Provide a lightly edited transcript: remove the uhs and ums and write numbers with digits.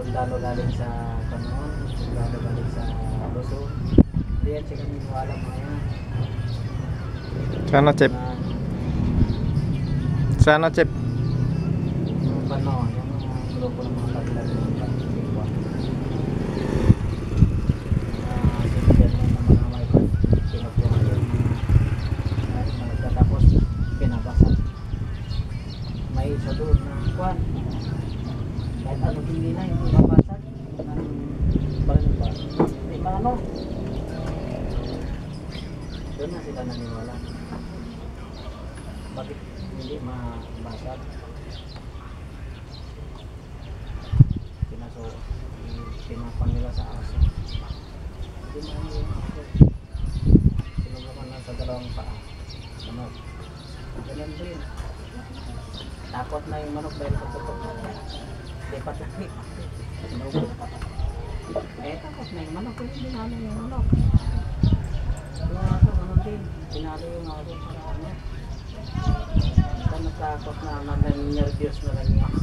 sundalo galing sa Kanon, sundalo galing sa Luzon. Hindi yan sila niniwala mga yan. Sana chip. Sana chip. Yung Kanon, yung grupo ng mga kabilang ng Pagkikwa. Sinigyan mo ng mga may pinupuhan yung mga nagtatapos, pinabasag. May isa doon na kwan. Kahit ano hindi na, hindi mabasag. Bakit ba? May paano? Doon na sila naniniwala. Bakit hindi mabasag? Pinapang nila sa aso. Hindi na yung aso. Sinubukan na sa dalawang paa. Manok. Ganyan din. Takot na yung manok dahil pagtutok na. Lipat na lipat. Takot na yung manok. Hindi namin yung manok. Yung aso, ano din. Pinalo yung aso para ano. Natakot na, nangyari-nervyos na lang yung aso.